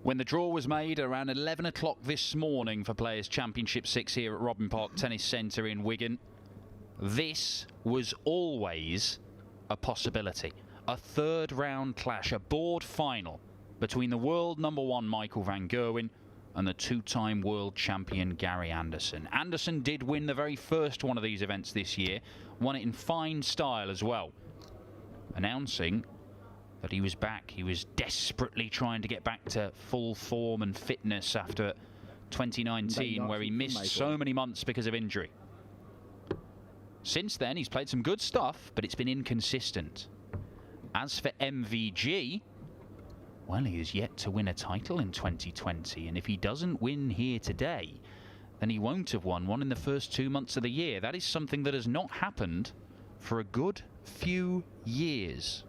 When the draw was made around 11 o'clock this morning for Players' Championship 6 here at Robin Park Tennis Centre in Wigan, this was always a possibility. A third round clash, a board final between the world number 1 Michael van Gerwen and the 2-time world champion Gary Anderson. Anderson did win the very first one of these events this year, won it in fine style as well, announcing that he was back. He was desperately trying to get back to full form and fitness after 2019, where he missed so many months because of injury. Since then, he's played some good stuff, but it's been inconsistent. As for MVG, well, he is yet to win a title in 2020, and if he doesn't win here today, then he won't have won one in the first 2 months of the year. That is something that has not happened for a good few years.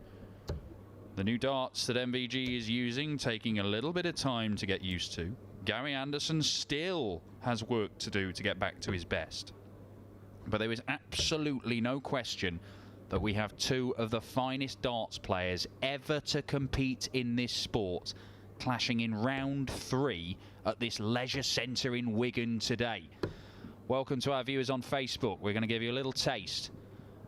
The new darts that MVG is using, taking a little bit of time to get used to. Gary Anderson still has work to do to get back to his best. But there is absolutely no question that we have two of the finest darts players ever to compete in this sport clashing in round 3 at this leisure centre in Wigan today. Welcome to our viewers on Facebook. We're going to give you a little taste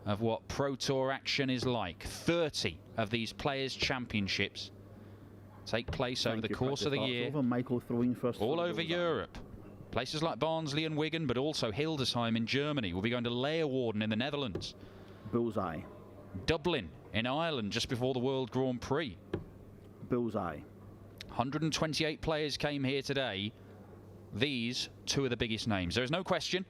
of what Pro Tour action is like. 30 of these Players' Championships take place over the course of the year, all over Europe. Places like Barnsley and Wigan, but also Hildesheim in Germany. We'll be going to Leeuwarden in the Netherlands. Bullseye. Dublin in Ireland just before the World Grand Prix. Bullseye. 128 players came here today. These two are the biggest names. There is no question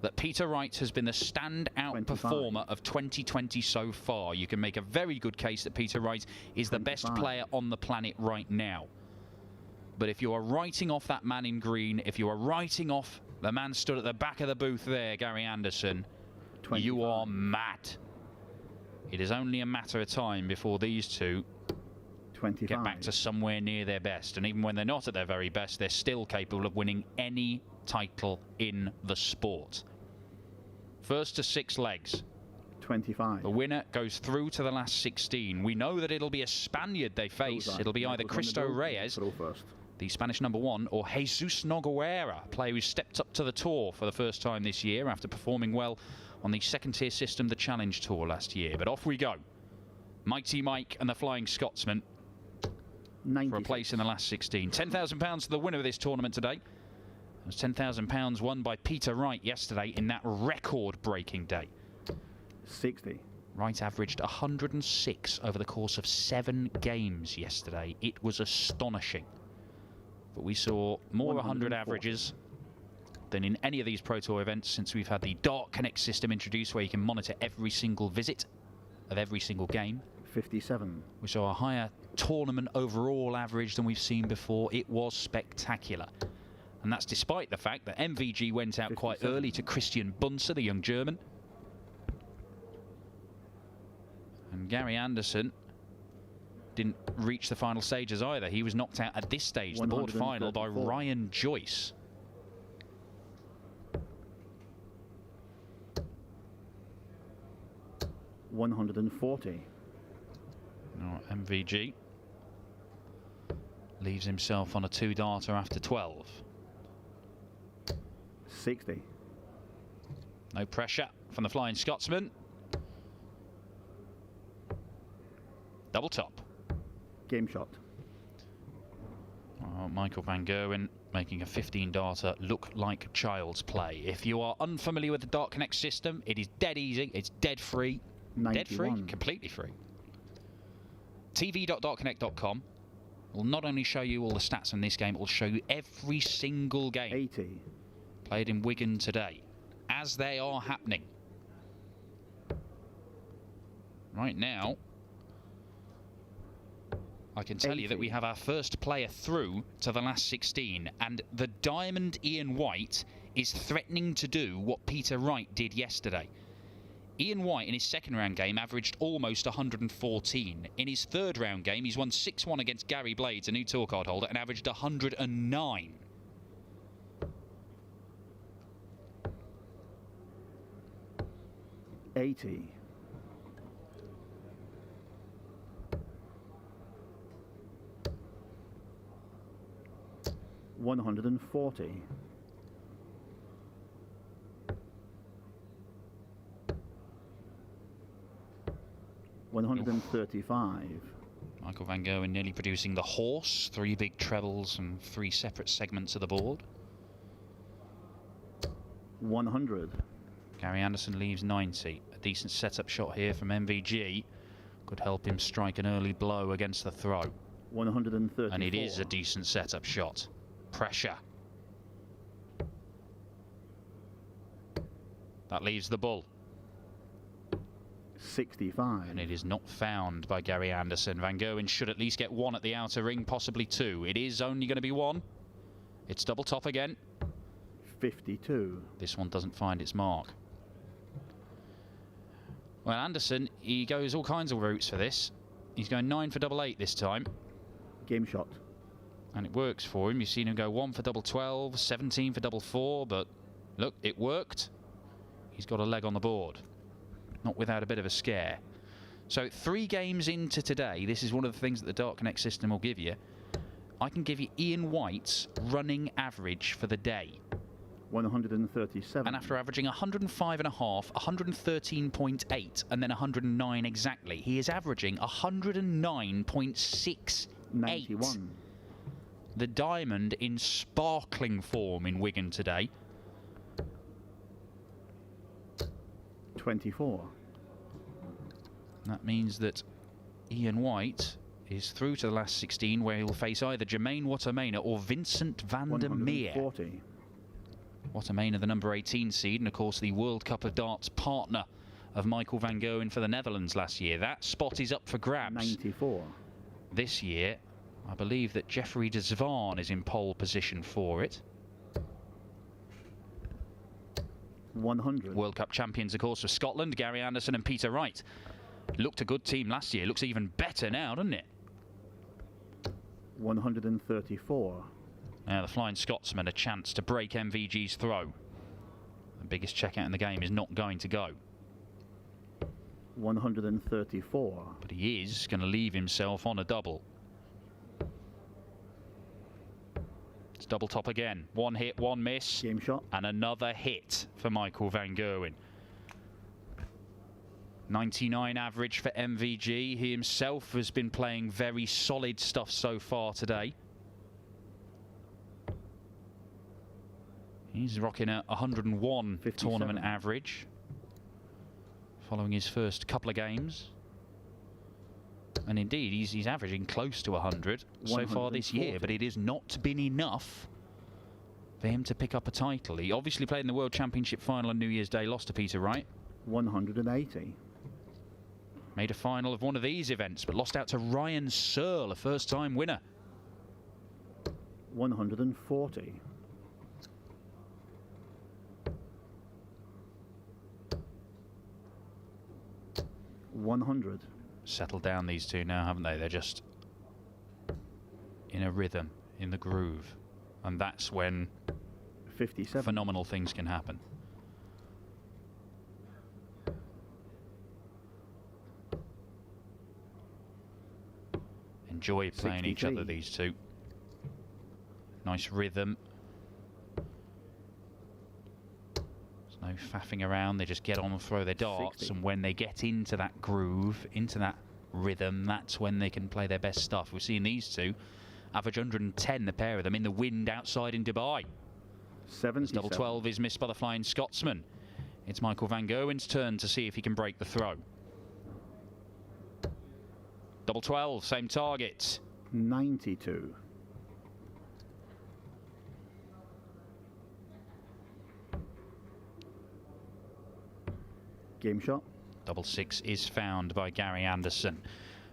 that Peter Wright has been the standout performer of 2020 so far. You can make a very good case that Peter Wright is the best player on the planet right now. But if you are writing off that man in green, if you are writing off the man stood at the back of the booth there, Gary Anderson, 25. You are mad. It is only a matter of time before these two 25. Get back to somewhere near their best. And even when they're not at their very best, they're still capable of winning any title in the sport. First to 6 legs. 25. The winner goes through to the last 16. We know that it'll be a Spaniard they face. It'll be either Cristo Reyes, the Spanish number 1, or Jesus Nogueira, a player who stepped up to the tour for the first time this year after performing well on the second-tier system, the Challenge Tour last year. But off we go. Mighty Mike and the Flying Scotsman 96. for a place in the last 16. £10,000 to the winner of this tournament today. It was £10,000 won by Peter Wright yesterday in that record-breaking day. 60. Wright averaged 106 over the course of 7 games yesterday. It was astonishing. But we saw more 100 averages than in any of these Pro Tour events since we've had the Dart Connect system introduced, where you can monitor every single visit of every single game. 57. We saw a higher tournament overall average than we've seen before. It was spectacular. And that's despite the fact that MVG went out 57. Quite early to Christian Bunser, the young German. And Gary Anderson didn't reach the final stages either. He was knocked out at this stage, the board final, by Ryan Joyce. $140. Now, MVG leaves himself on a 2-darter after 12. 60. No pressure from the Flying Scotsman. Double top. Game shot. Oh, Michael van Gerwen making a 15-darter look like child's play. If you are unfamiliar with the Dart Connect system, it is dead easy. It's dead free. 91. Dead free, completely free. tv.dartconnect.com will not only show you all the stats in this game, it will show you every single game 80. played in Wigan today as they are happening. Right now, I can tell 80. you that we have our first player through to the last 16, and the Diamond Ian White is threatening to do what Peter Wright did yesterday. Ian White in his second round game averaged almost 114. In his third round game, he's won 6-1 against Gary Blades, a new tour card holder, and averaged 109. $80. 140. 135. Michael van Gerwen nearly producing the horse. 3 big trebles and 3 separate segments of the board. 100. Gary Anderson leaves 90. A decent setup shot here from MVG. Could help him strike an early blow against the throw. 134. And it is a decent setup shot. Pressure. That leaves the bull. 65. And it is not found by Gary Anderson. Van Gerwen should at least get 1 at the outer ring, possibly 2. It is only going to be 1. It's double top again. 52. This one doesn't find its mark. Well, Anderson, he goes all kinds of routes for this. He's going 9 for double 8 this time. Game shot. And it works for him. You've seen him go 1 for double 12, 17 for double 4, but look, it worked. He's got a leg on the board. Not without a bit of a scare. So 3 games into today, this is one of the things that the Dart Connect system will give you. I can give you Ian White's running average for the day. 137. And after averaging 105.5, 113.8, and then 109 exactly, he is averaging 109.68. 91. The diamond in sparkling form in Wigan today. 24. That means that Ian White is through to the last 16, where he'll face either Jermaine Wattermainer or Vincent van der Meer. 140. Wattermainer, the number 18 seed, and of course the World Cup of Darts partner of Michael van Gerwen for the Netherlands last year. That spot is up for grabs. 94. This year, I believe that Jeffrey de Zwaan is in pole position for it. 100. World Cup champions, of course, of Scotland, Gary Anderson and Peter Wright. Looked a good team last year. Looks even better now, doesn't it? 134. Now the Flying Scotsman a chance to break MVG's throw. The biggest checkout in the game is not going to go. 134. But he is going to leave himself on a double. It's double top again. 1 hit, 1 miss. Game shot. And another hit for Michael van Gerwen. 99 average for MVG. He himself has been playing very solid stuff so far today. He's rocking a 101 tournament average following his first couple of games. And indeed, he's averaging close to 100 so far this year, but it has not been enough for him to pick up a title. He obviously played in the World Championship final on New Year's Day, lost to Peter Wright. 180. Made a final of one of these events, but lost out to Ryan Searle, a first-time winner. 140. 100. Settled down, these two now, haven't they? They're just in a rhythm, in the groove. And that's when 57. phenomenal things can happen. Enjoy playing each other, these two. Nice rhythm. There's no faffing around. They just get on and throw their darts. 60. And when they get into that groove, into that rhythm, that's when they can play their best stuff. We've seen these two average 110, the pair of them, in the wind outside in Dubai. 77. Double 12 is missed by the Flying Scotsman. It's Michael van Gerwen's turn to see if he can break the throw. Double 12, same target. 92. Game shot. Double 6 is found by Gary Anderson.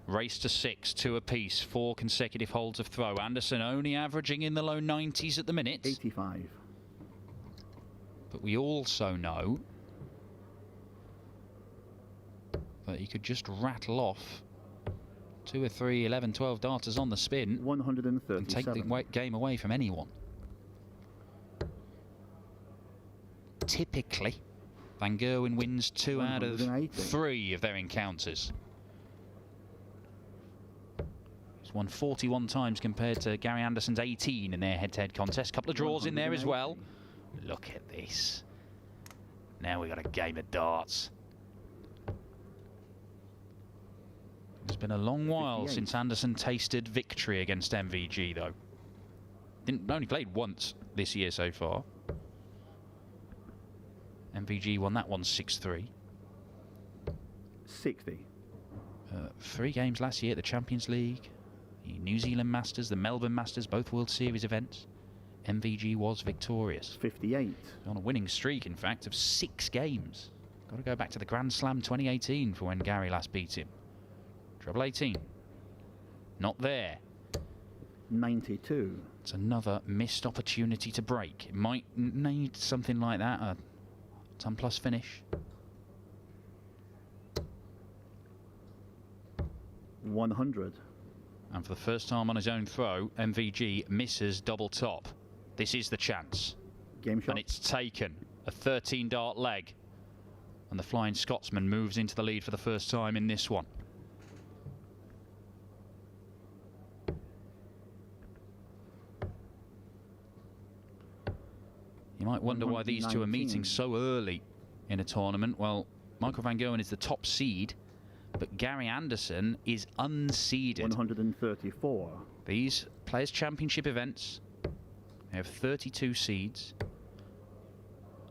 Race to 6, 2 apiece, 4 consecutive holds of throw. Anderson only averaging in the low 90s at the minute. 85. But we also know that he could just rattle off 2 or 3, 11, 12 darters on the spin 137. and take the game away from anyone. Typically, Van Gerwen wins 2 out of 3 of their encounters. He's won 41 times compared to Gary Anderson's 18 in their head-to-head contest. Couple of draws in there as well. Look at this. Now we've got a game of darts. It's been a long while 58. since Anderson tasted victory against MVG, though. Only played once this year so far. MVG won that one 6-3. 60. 3 games last year at the Champions League, the New Zealand Masters, the Melbourne Masters, both World Series events. MVG was victorious. 58. On a winning streak, in fact, of 6 games. Got to go back to the Grand Slam 2018 for when Gary last beat him. Treble 18. Not there. 92. It's another missed opportunity to break. It might need something like that, a 10 plus finish. 100. And for the first time on his own throw, MVG misses double top. This is the chance. Game shot. And it's taken. A 13-dart leg. And the Flying Scotsman moves into the lead for the first time in this one. You might wonder why these two are meeting so early in a tournament. Well, Michael van Gerwen is the top seed, but Gary Anderson is unseeded. 134. These Players' Championship events have 32 seeds,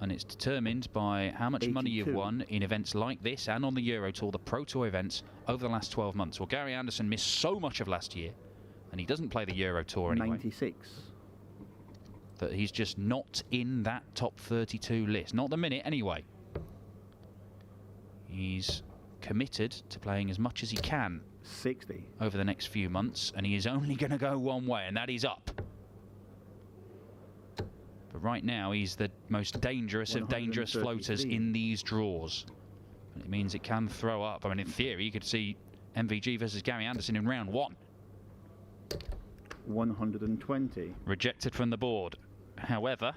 and it's determined by how much money you've won in events like this and on the Euro Tour, the Pro Tour events, over the last 12 months. Well, Gary Anderson missed so much of last year, and he doesn't play the Euro Tour anyway. 96. That he's just not in that top 32 list. Not the minute, anyway. He's committed to playing as much as he can 60. over the next few months, and he is only going to go one way, and that is up. But right now, he's the most dangerous of dangerous floaters in these draws. And it means it can throw up. I mean, in theory, you could see MVG versus Gary Anderson in round 1. 120. Rejected from the board. However,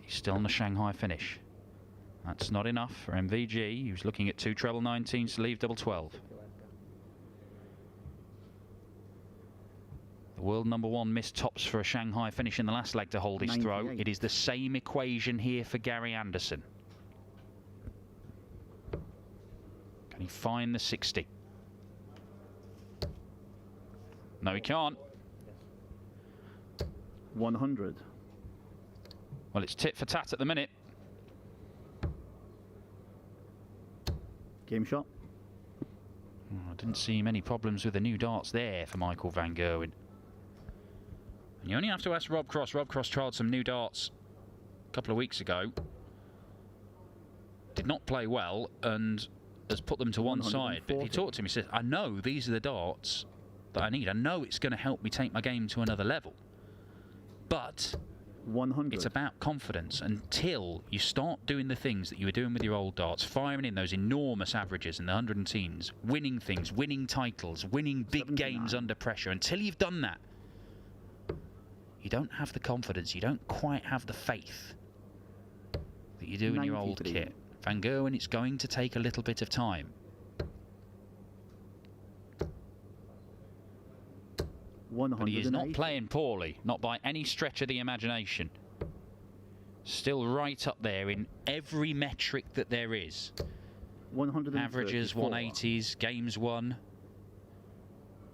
he's still in the Shanghai finish. That's not enough for MVG, who's looking at 2 treble 19s to leave double 12. The world #1 missed tops for a Shanghai finish in the last leg to hold his throw. It is the same equation here for Gary Anderson. Can he find the 60? No, he can't. 100. Well, it's tit for tat at the minute. Game shot. I didn't see many problems with the new darts there for Michael van Gerwen. And you only have to ask Rob Cross. Rob Cross trialled some new darts a couple of weeks ago. Did not play well and has put them to one side. But he talked to him, he said, I know these are the darts that I need. I know it's going to help me take my game to another level. But 100. it's about confidence until you start doing the things that you were doing with your old darts, firing in those enormous averages in the 100 and teens, winning things, winning titles, winning big 79. games under pressure. Until you've done that, you don't have the confidence, you don't quite have the faith that you do in your old 93. kit. Van Gerwen, it's going to take a little bit of time. But he is not playing poorly, not by any stretch of the imagination. Still right up there in every metric that there is. 134. Averages, 180s, games won.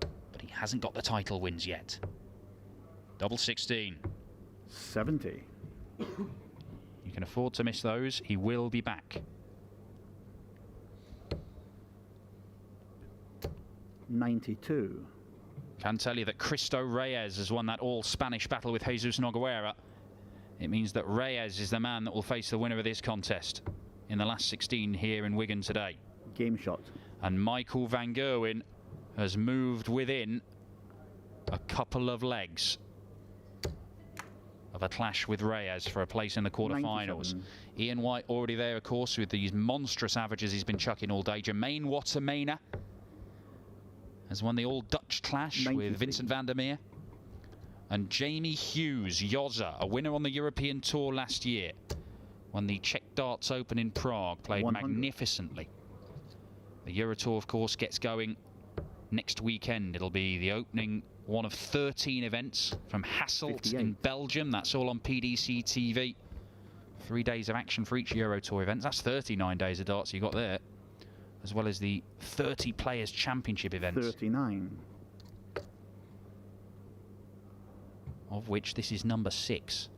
But he hasn't got the title wins yet. Double 16. 70. You can afford to miss those. He will be back. 92. Can tell you that Cristo Reyes has won that all-Spanish battle with Jesus Nogueira. It means that Reyes is the man that will face the winner of this contest in the last 16 here in Wigan today. Game shot. And Michael van Gerwen has moved within a couple of legs of a clash with Reyes for a place in the quarterfinals. Ian White already there, of course, with these monstrous averages he's been chucking all day. Jermaine Wattermena has won the all-Dutch clash 96. with Vincent van der Meer. And Jamie Hughes, Jozza, a winner on the European Tour last year. Won the Czech Darts Open in Prague, played 100. magnificently. The Euro Tour, of course, gets going next weekend. It'll be the opening one of 13 events from Hasselt 58. in Belgium. That's all on PDC TV. 3 days of action for each Euro Tour event. That's 39 days of darts you got there, as well as the 30 Players Championship events. 39. Of which this is number 6.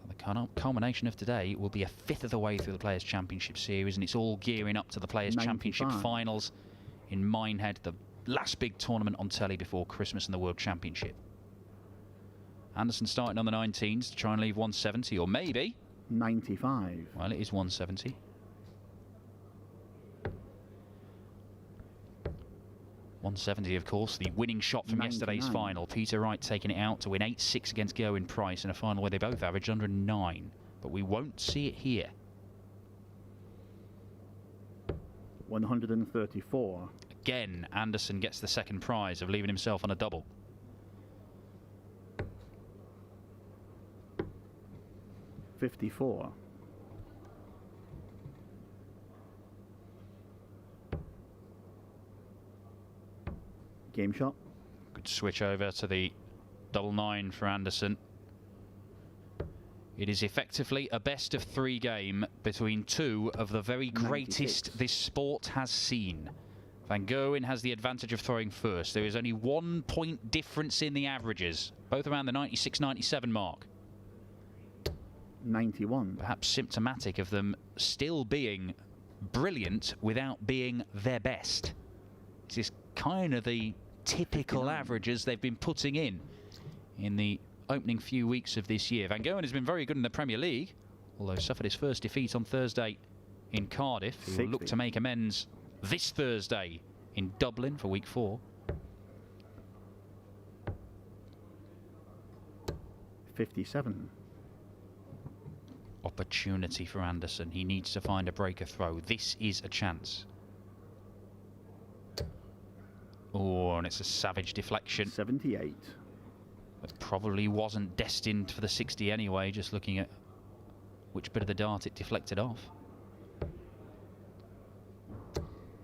The culmination of today will be a fifth of the way through the Players Championship series, and it's all gearing up to the Players 95. Championship finals in Minehead, the last big tournament on telly before Christmas and the World Championship. Anderson starting on the 19s to try and leave 170, or maybe 95. Well, it is 170. .170, of course, the winning shot from 99. yesterday's final. Peter Wright taking it out to win 8-6 against Gerwen Price in a final where they both averaged 109. But we won't see it here. 134. Again, Anderson gets the second prize of leaving himself on a double. .54. Game shot. Good switch over to the double 9 for Anderson. It is effectively a best of 3 game between 2 of the very 96. greatest this sport has seen. Van Gerwen has the advantage of throwing first. There is only 1 point difference in the averages, both around the 96-97 mark. 91. Perhaps symptomatic of them still being brilliant without being their best. This is kind of the typical 59. averages they've been putting in the opening few weeks of this year. Van Gerwen has been very good in the Premier League, although suffered his first defeat on Thursday in Cardiff. He will look 60. to make amends this Thursday in Dublin for week 4. 57. Opportunity for Anderson. He needs to find a breaker throw. This is a chance. Oh, and it's a savage deflection. 78. That probably wasn't destined for the 60 anyway, just looking at which bit of the dart it deflected off.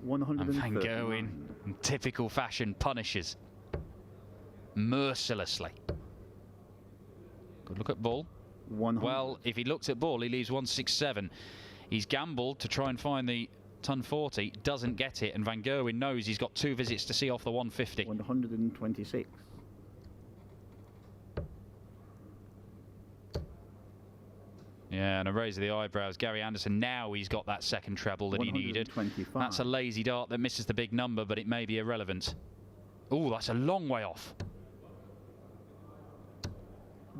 And Van 139. Gerwen, in typical fashion, punishes mercilessly. Good look at ball. 100. Well, if he looks at ball, he leaves 167. He's gambled to try and find the ton 40, doesn't get it, and Van Gerwen knows he's got 2 visits to see off the 150. 126. Yeah, and a raise of the eyebrows. Gary Anderson, now he's got that second treble that he needed. 125. That's a lazy dart that misses the big number, but it may be irrelevant. Oh, that's a long way off.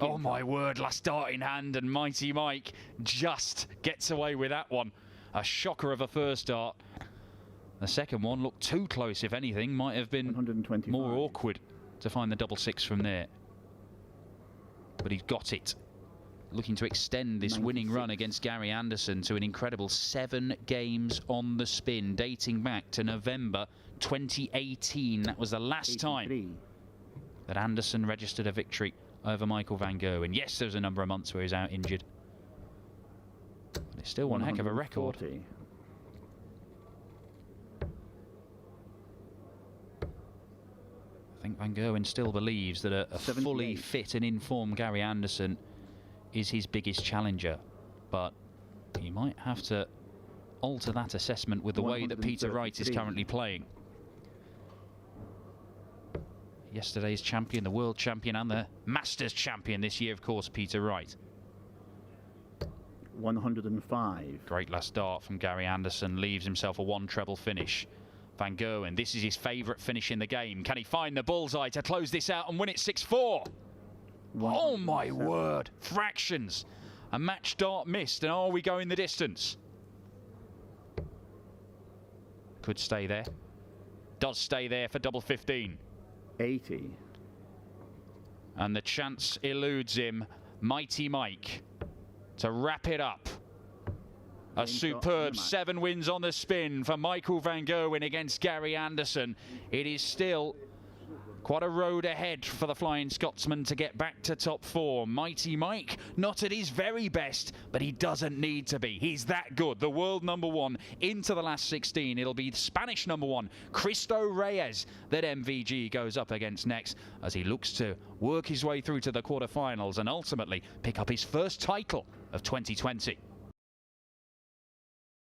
Oh my word, last dart in hand, and Mighty Mike just gets away with that one. A shocker of a first dart. The second one looked too close, if anything. Might have been 125. more awkward to find the double 6 from there. But he's got it. Looking to extend this 96. winning run against Gary Anderson to an incredible 7 games on the spin, dating back to November 2018. That was the last time 83. that Anderson registered a victory over Michael Van Gerwen. Yes, there was a number of months where he was out injured, but it's still one heck of a record. 140. I think Van Gerwen still believes that a fully 78. fit and informed Gary Anderson is his biggest challenger, but he might have to alter that assessment with the way that Peter Wright is 133. currently playing. Yesterday's champion, the world champion and the Masters champion this year, of course, Peter Wright. 105. Great last dart from Gary Anderson, leaves himself a 1 treble finish. Van Gerwen, this is his favourite finish in the game. Can he find the bullseye to close this out and win it 6-4? Oh my 107. word, fractions. A match dart missed, and are we going the distance? Could stay there. Does stay there for double 15. 80. And the chance eludes him. Mighty Mike to wrap it up. A Game shot superb in the match. 7 wins on the spin for Michael Van Gerwen against Gary Anderson. It is still Quite a road ahead for the Flying Scotsman to get back to top 4. Mighty Mike, not at his very best, but he doesn't need to be. He's that good. The world number 1 into the last 16. It'll be the Spanish number 1, Cristo Reyes, that MVG goes up against next as he looks to work his way through to the quarterfinals and ultimately pick up his first title of 2020.